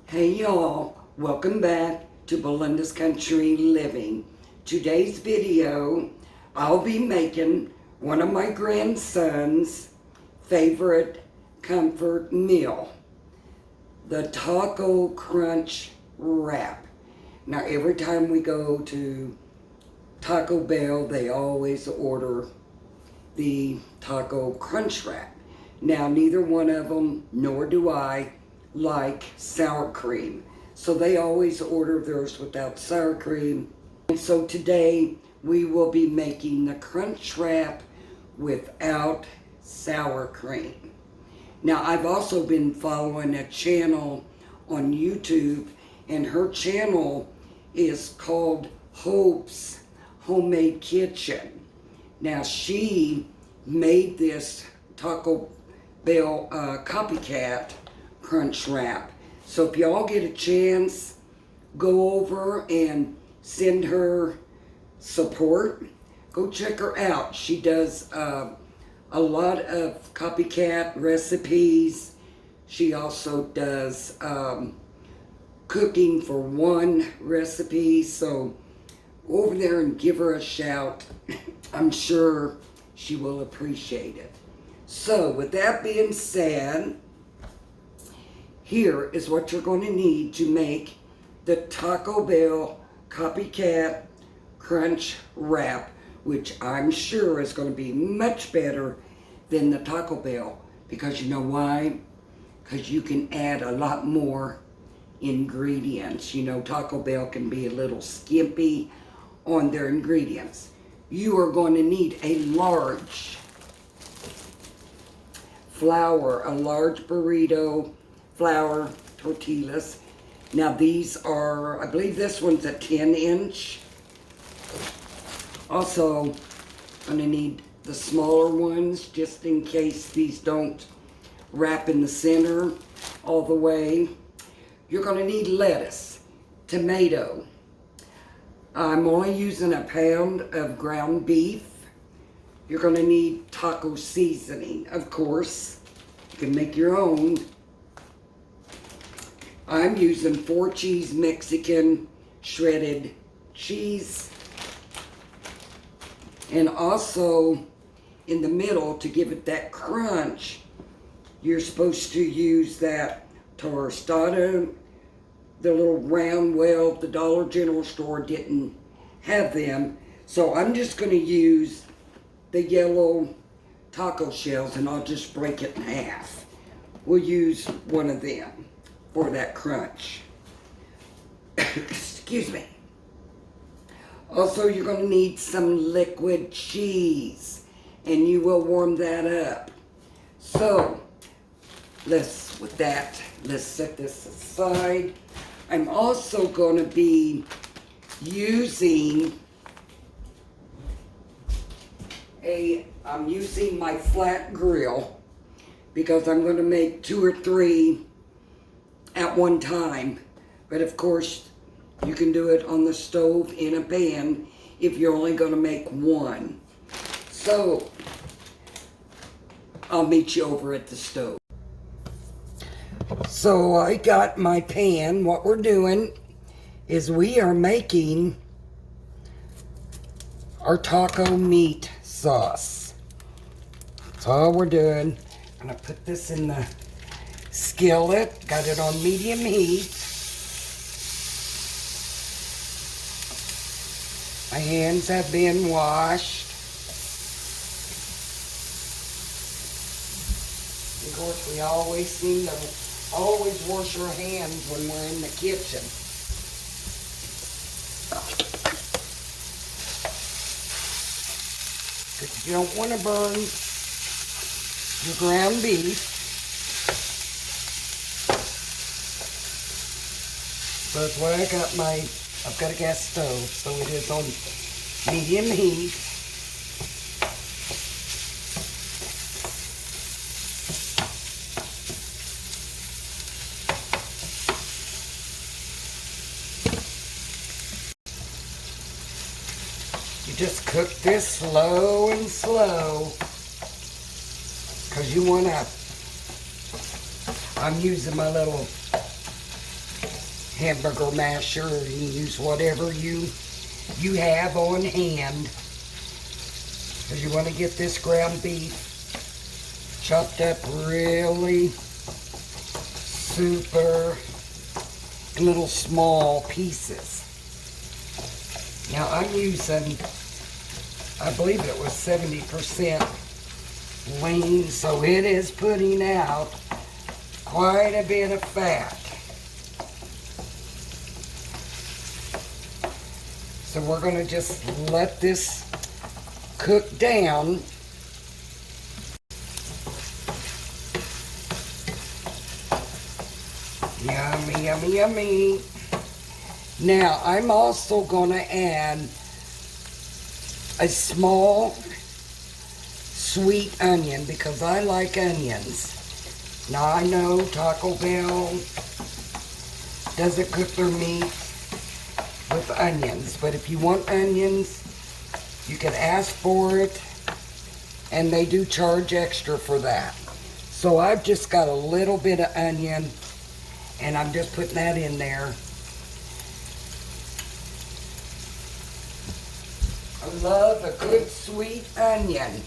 Hey y'all, welcome back to Belinda's Country Living. Today's video, I'll be making one of my grandson's favorite comfort meal, the Taco Crunch Wrap. Now every time we go to Taco Bell, they always order the Taco Crunch Wrap. Now neither one of them, nor do I, like sour cream. So they always order theirs without sour cream. And so today we will be making the crunch wrap without sour cream. Now I've also been following a channel on YouTube, and her channel is called Hope's Homemade Kitchen. Now she made this Taco Bell copycat crunch wrap. So if y'all get a chance, go over and send her support. Go check her out. She does a lot of copycat recipes. She also does cooking for one recipe. So go over there and give her a shout. I'm sure she will appreciate it. So with that being said, here is what you're going to need to make the Taco Bell Copycat Crunch Wrap, which I'm sure is going to be much better than the Taco Bell. Because you know why? Because you can add a lot more ingredients. You know, Taco Bell can be a little skimpy on their ingredients. You are going to need a large flour, a large burrito flour tortillas. Now these are, I believe this one's a 10-inch. Also, I'm going to need the smaller ones just in case these don't wrap in the center all the way. You're going to need lettuce, tomato. I'm only using a pound of ground beef. You're going to need taco seasoning, of course. You can make your own. I'm using 4 cheese Mexican shredded cheese. And also, in the middle, to give it that crunch, you're supposed to use that tostado, the little round. Well, the Dollar General store didn't have them. So I'm just going to use the yellow taco shells, and I'll just break it in half. We'll use one of them for that crunch. Excuse me. Also, you're going to need some liquid cheese, and you will warm that up. So, let's set this aside. I'm also going to be using I'm using my flat grill because I'm going to make 2 or 3 at one time. But of course, you can do it on the stove in a pan if you're only going to make one. So, I'll meet you over at the stove. So, I got my pan. What we're doing is we are making our taco meat sauce. That's all we're doing. I'm going to put this in the skillet. Got it on medium heat. My hands have been washed. Of course, we always seem to always wash our hands when we're in the kitchen. Because you don't want to burn your ground beef. So that's why I've got a gas stove, so it is on medium heat. You just cook this slow and slow, because you want to, I'm using my little hamburger masher, or you can use whatever you have on hand. Because you want to get this ground beef chopped up really super little small pieces. Now I'm using, I believe it was 70% lean, so it is putting out quite a bit of fat. So we're going to just let this cook down. Yummy, yummy, yummy. Now, I'm also going to add a small sweet onion because I like onions. Now, I know Taco Bell doesn't cook their meat with onions, but if you want onions, you can ask for it, and they do charge extra for that. So I've just got a little bit of onion, and I'm just putting that in there. I love a good sweet onion.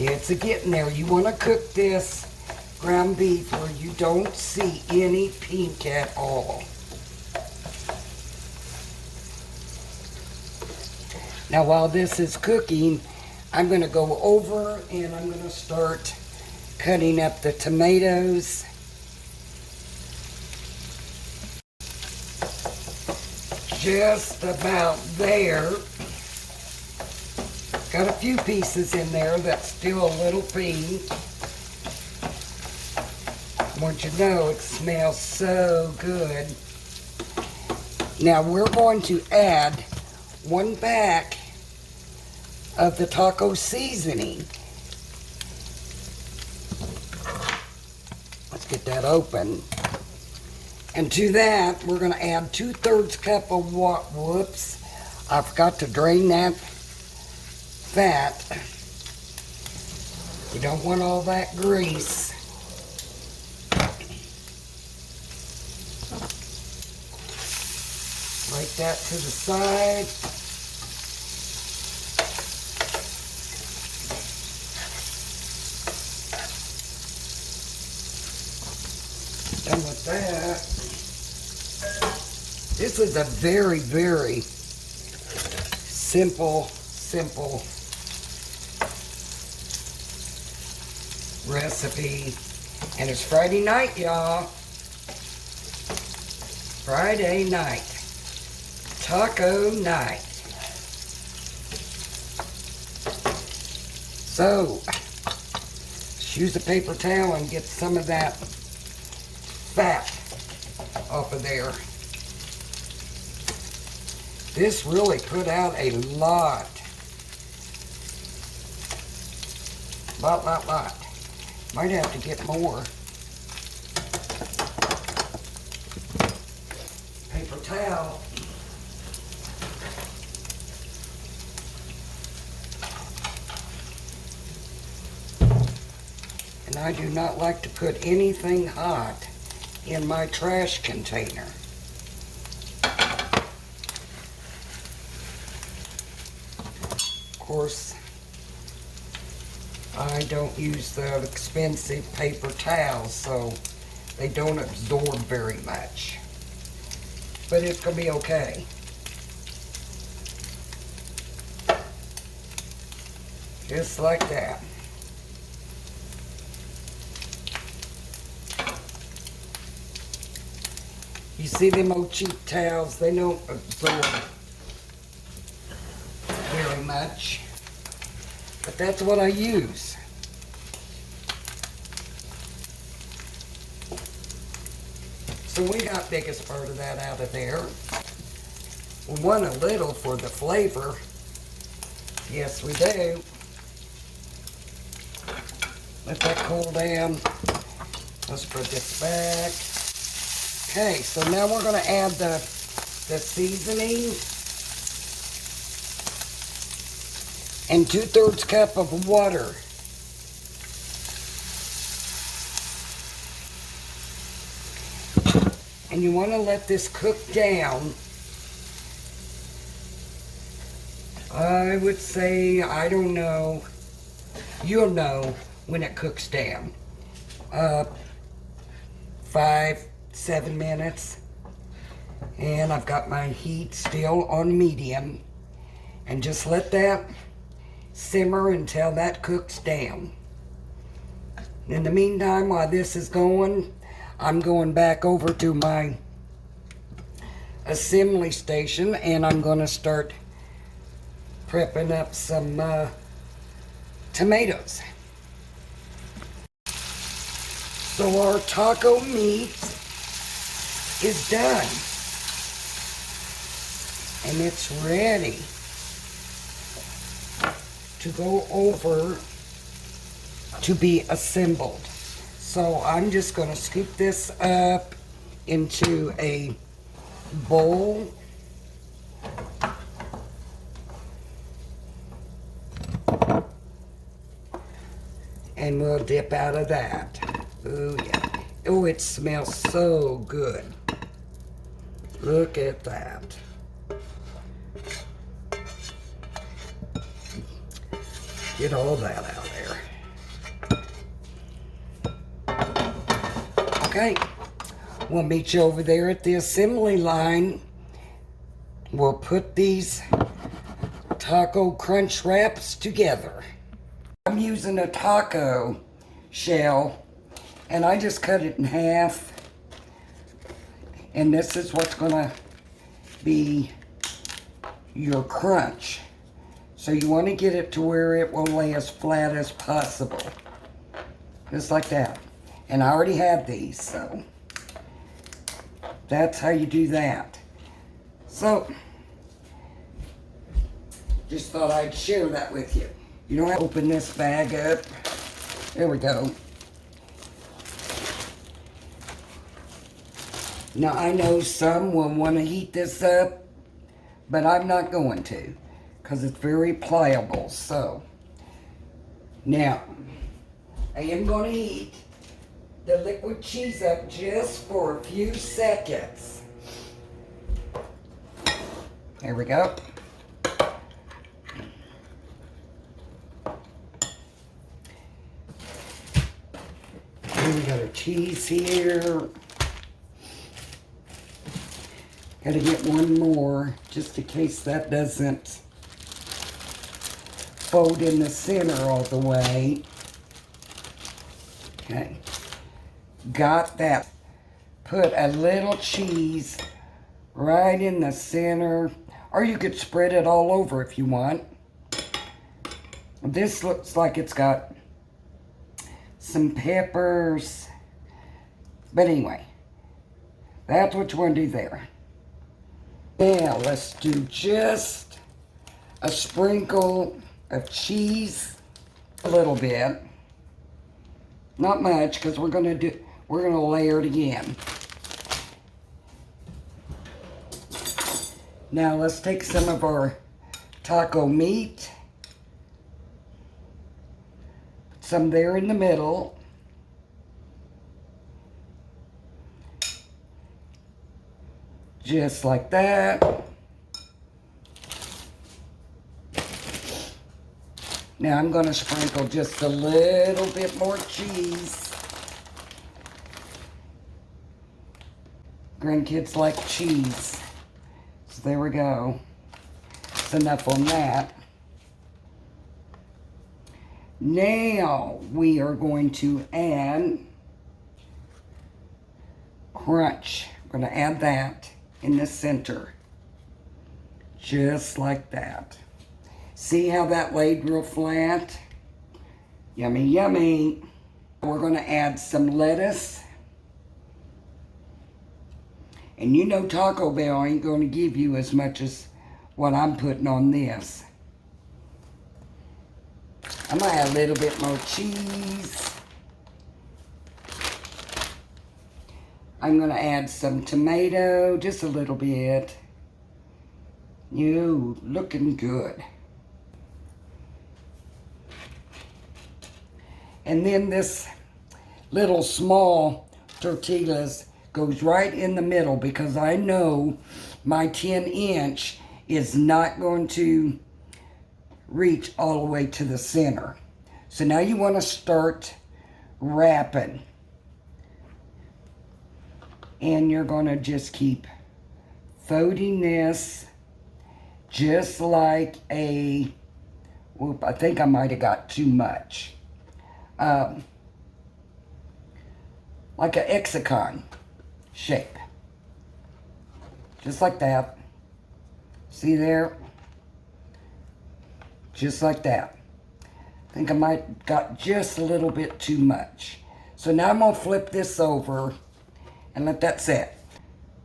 It's a getting there. You want to cook this ground beef where you don't see any pink at all. Now while this is cooking, I'm going to go over and I'm going to start cutting up the tomatoes. Just about there. Got a few pieces in there that's still a little pink. I want you to know it smells so good. Now we're going to add 1 pack of the taco seasoning. Let's get that open. And to that, we're going to add 2/3 cup of water. Whoops, I forgot to drain that fat. You don't want all that grease. Like that to the side. Done with that. This is a very, very simple recipe. And it's Friday night, y'all. Friday night. Taco night. So, let's use a paper towel and get some of that fat off of there. This really put out a lot. Lot. Might have to get more. Paper towel. And I do not like to put anything hot in my trash container. Of course, I don't use the expensive paper towels, so they don't absorb very much. But it's going to be okay. Just like that. You see them old cheap towels, they don't absorb very much. But that's what I use. So we got biggest part of that out of there. We want a little for the flavor. Yes, we do. Let that cool down. Let's put this back. Okay, so now we're going to add the seasoning and 2/3 cup of water. And you want to let this cook down. I would say, I don't know, you'll know when it cooks down. 5-7 minutes. And I've got my heat still on medium. And just let that simmer until that cooks down. In the meantime, while this is going, I'm going back over to my assembly station and I'm going to start prepping up some tomatoes. So our taco meat is done. And it's ready to go over to be assembled. So I'm just going to scoop this up into a bowl. And we'll dip out of that. Oh yeah. Oh, it smells so good. Look at that. Get all that out there. Okay. We'll meet you over there at the assembly line. We'll put these taco crunch wraps together. I'm using a taco shell and I just cut it in half. And this is what's gonna be your crunch. So you want to get it to where it will lay as flat as possible. Just like that. And I already have these, so that's how you do that. So, just thought I'd share that with you. You don't have to open this bag up. There we go. Now I know some will want to heat this up, but I'm not going to, because it's very pliable. So, now, I am going to heat the liquid cheese up just for a few seconds. There we go. And we got our cheese here. Got to get one more, just in case that doesn't fold in the center all the way. Okay. Got that. Put a little cheese right in the center, or you could spread it all over if you want. This looks like it's got some peppers, but anyway, that's what you want to do there. Now let's do just a sprinkle of cheese, a little bit, not much, because we're gonna layer it again. Now let's take some of our taco meat, put some there in the middle. Just like that. Now I'm going to sprinkle just a little bit more cheese. Grandkids like cheese. So there we go. That's enough on that. Now we are going to add crunch. We're going to add that in the center. Just like that. See how that laid real flat? Yummy, yummy. We're going to add some lettuce. And you know Taco Bell ain't going to give you as much as what I'm putting on this. I'm going to add a little bit more cheese. I'm going to add some tomato, just a little bit. You looking good. And then this little small tortilla's goes right in the middle because I know my 10-inch is not going to reach all the way to the center. So now you want to start wrapping. And you're going to just keep folding this just like a, whoop, I think I might have got too much. Like a hexagon shape. Just like that. See there? Just like that. I think I might got just a little bit too much. So now I'm going to flip this over and let that set.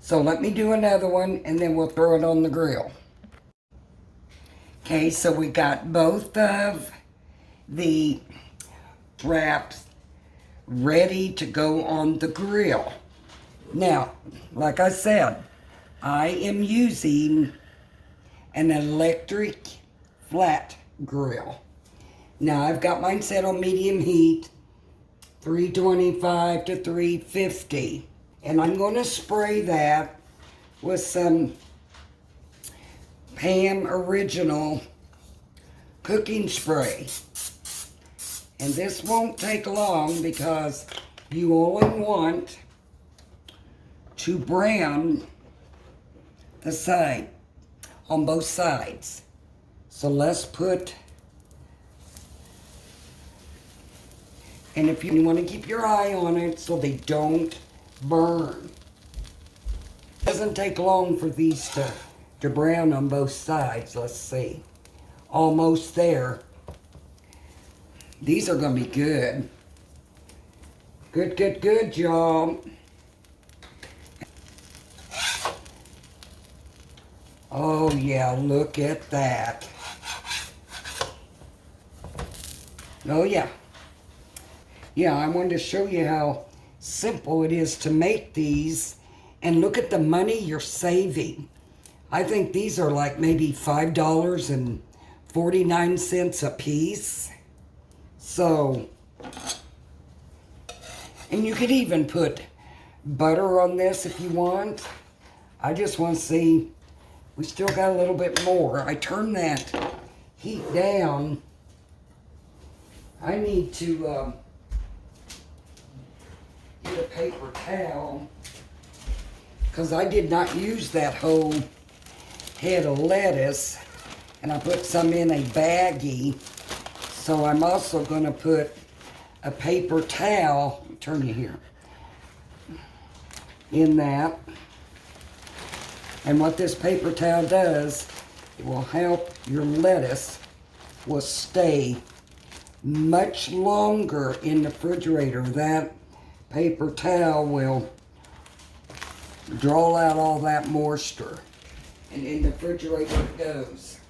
So let me do another one and then we'll throw it on the grill. Okay, so we got both of the wraps ready to go on the grill. Now, like I said, I am using an electric flat grill. Now, I've got mine set on medium heat, 325 to 350. And I'm going to spray that with some Pam Original cooking spray. And this won't take long because you only want to brown the side on both sides. So let's put, and if you want to keep your eye on it so they don't burn. It doesn't take long for these to brown on both sides. Let's see. Almost there. These are going to be good. Good, good, good, y'all. Oh, yeah, look at that. Oh, yeah. Yeah, I wanted to show you how simple it is to make these. And look at the money you're saving. I think these are like maybe $5.49 a piece. So, and you could even put butter on this if you want. I just want to see, we still got a little bit more. I turned that heat down. I need to get a paper towel because I did not use that whole head of lettuce, and I put some in a baggie. So I'm also going to put a paper towel, let me turn you here, in that. And what this paper towel does, it will help your lettuce will stay much longer in the refrigerator. That paper towel will draw out all that moisture, and in the refrigerator it goes.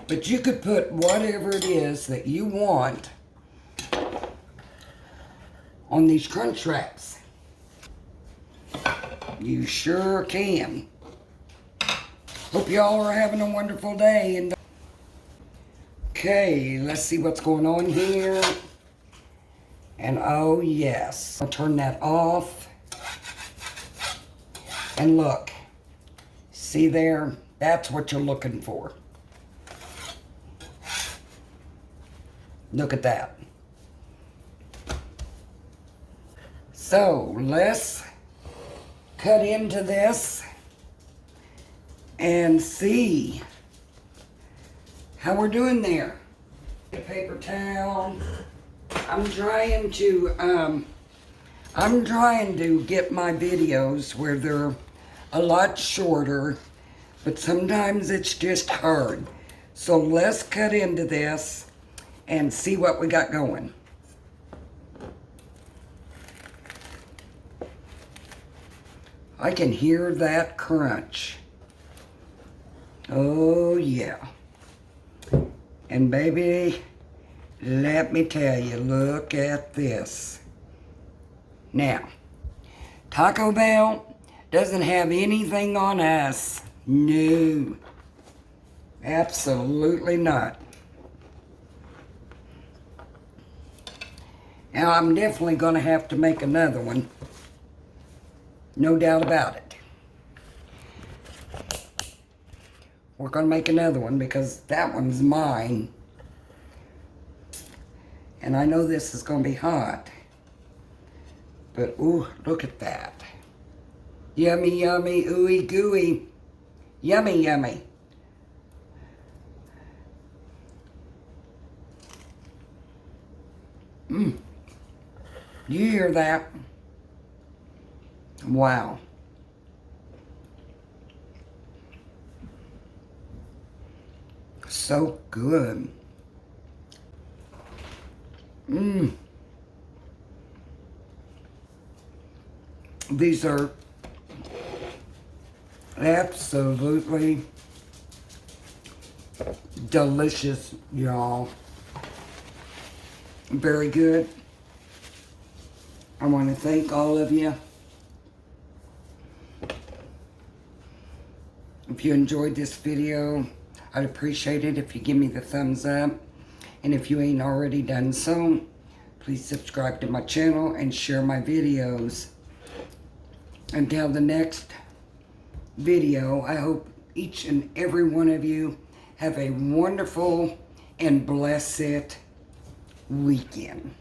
But you could put whatever it is that you want on these crunch wraps. You sure can. Hope y'all are having a wonderful day. And okay, let's see what's going on here. And oh yes, I'll turn that off. And look, see there? That's what you're looking for. Look at that. So let's cut into this and see how we're doing there. A paper towel. I'm trying to get my videos where they're a lot shorter, but sometimes it's just hard. So let's cut into this and see what we got going. I can hear that crunch. Oh yeah. And baby, let me tell you, look at this. Now, Taco Bell doesn't have anything on us. No. Absolutely not. Now, I'm definitely going to have to make another one No doubt about it. We're going to make another one because that one's mine. And I know this is going to be hot. But, ooh, look at that. Yummy, yummy, ooey gooey. Yummy, yummy. Mmm. You hear that? Wow. So good. Mmm. These are absolutely delicious, y'all. Very good. I want to thank all of you. If you enjoyed this video, I'd appreciate it if you give me the thumbs up. And if you ain't already done so, please subscribe to my channel and share my videos. Until the next video, I hope each and every one of you have a wonderful and blessed weekend.